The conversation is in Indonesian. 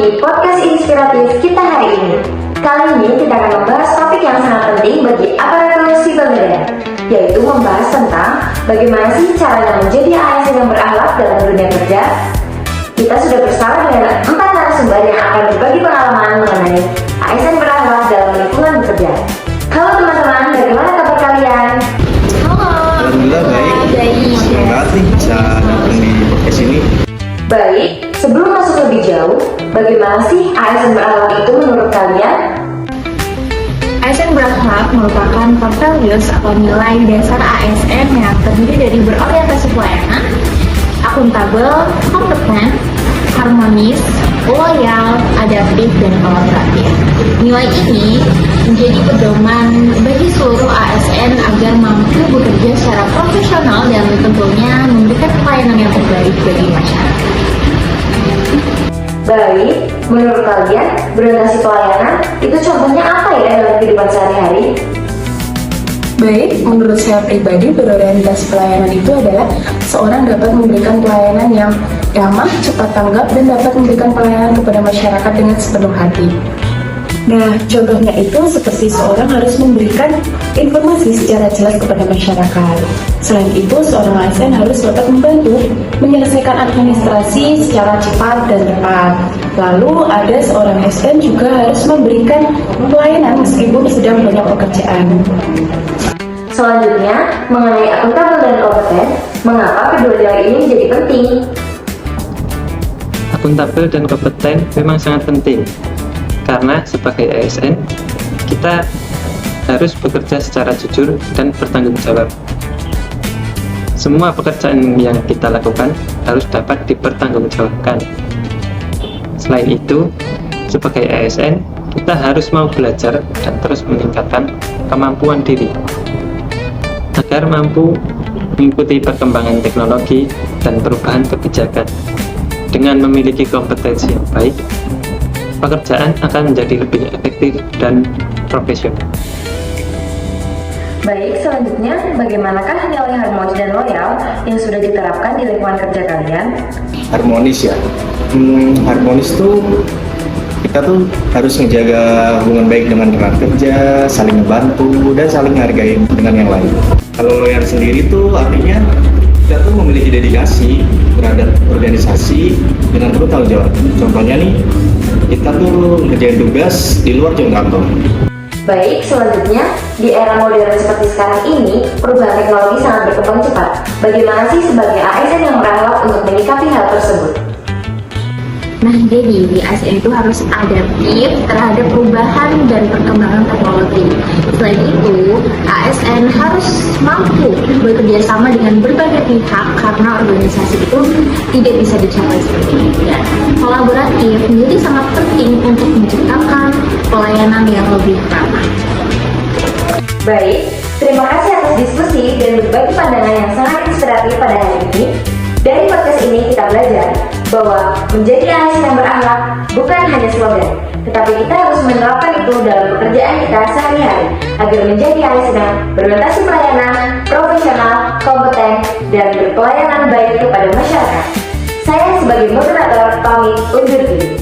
di podcast inspiratif kita hari ini. Kali ini kita akan membahas topik yang sangat penting bagi aparatur sipil negara, yaitu membahas tentang bagaimana sih caranya menjadi ASN yang berakhlak dalam dunia kerja. Kita sudah bersama dengan 4 narasumber yang akan berbagi pengalaman mengenai ASN berakhlak dalam lingkungan bekerja. Halo teman-teman, bagaimana kabar kalian? Halo. Alhamdulillah baik. Senang banget nih bisa datang di podcast ini. Baik, sebelum masuk lebih jauh, bagaimana sih ASN berakhlak itu menurut kalian? ASN berakhlak merupakan core values atau nilai dasar ASN yang terdiri dari berorientasi pelayanan, akuntabel, kompeten, harmonis, loyal, adaptif, dan kolaboratif. Nilai ini menjadi pedoman bagi seluruh ASN agar mampu bekerja secara profesional dan tentunya memberikan pelayanan yang terbaik bagi masyarakat. Baik, menurut kalian berorientasi pelayanan itu contohnya apa ya dalam kehidupan sehari-hari? Baik, menurut saya pribadi berorientasi pelayanan itu adalah seorang dapat memberikan pelayanan yang ramah, cepat tanggap, dan dapat memberikan pelayanan kepada masyarakat dengan sepenuh hati. Nah, contohnya itu seperti seorang harus memberikan informasi secara jelas kepada masyarakat. Selain itu, seorang ASN harus dapat membantu menyelesaikan administrasi secara cepat dan tepat. Lalu, ada seorang ASN juga harus memberikan pelayanan meskipun sedang banyak pekerjaan. Selanjutnya, mengenai akuntabel dan kompeten, mengapa kedua nilai ini menjadi penting? Akuntabel dan kompeten memang sangat penting, karena sebagai ASN, kita harus bekerja secara jujur dan bertanggung jawab. Semua pekerjaan yang kita lakukan harus dapat dipertanggungjawabkan. Selain itu, sebagai ASN, kita harus mau belajar dan terus meningkatkan kemampuan diri agar mampu mengikuti perkembangan teknologi dan perubahan kebijakan. Dengan memiliki kompetensi yang baik, pekerjaan akan menjadi lebih efektif dan profesional. Baik, selanjutnya bagaimanakah nilai harmonis dan loyal yang sudah diterapkan di lingkungan kerja kalian? Harmonis ya. Harmonis tuh kita tuh harus menjaga hubungan baik dengan rekan kerja, saling membantu dan saling menghargai dengan yang lain. Kalau loyal sendiri tuh artinya kita tuh memiliki dedikasi terhadap organisasi dengan penuh tanggung jawab. Contohnya nih, kita tuh ngerjain tugas di luar jam kantor. Baik, selanjutnya, di era modern seperti sekarang ini, perubahan teknologi sangat berkembang cepat. Bagaimana sih sebagai ASN yang berakhlak untuk menyikapi hal tersebut? Nah, jadi di ASN itu harus adaptif terhadap perubahan dan perkembangan teknologi. Selain itu, ASN harus mampu bekerja sama dengan berbagai pihak karena organisasi itu tidak bisa dicapai sendiri. Dan kolaboratif menjadi sangat penting untuk menciptakan pelayanan yang lebih ramah. Baik, terima kasih atas diskusi dan berbagi pandangan yang sangat inspiratif pada hari ini. Dari podcast ini kita belajar bahwa menjadi ASN yang berakhlak bukan hanya slogan, tetapi kita harus menerapkan itu dalam pekerjaan kita sehari-hari agar menjadi ASN yang berorientasi pelayanan, profesional, kompeten, dan berpelayanan baik kepada masyarakat. Saya sebagai moderator pamit undur diri.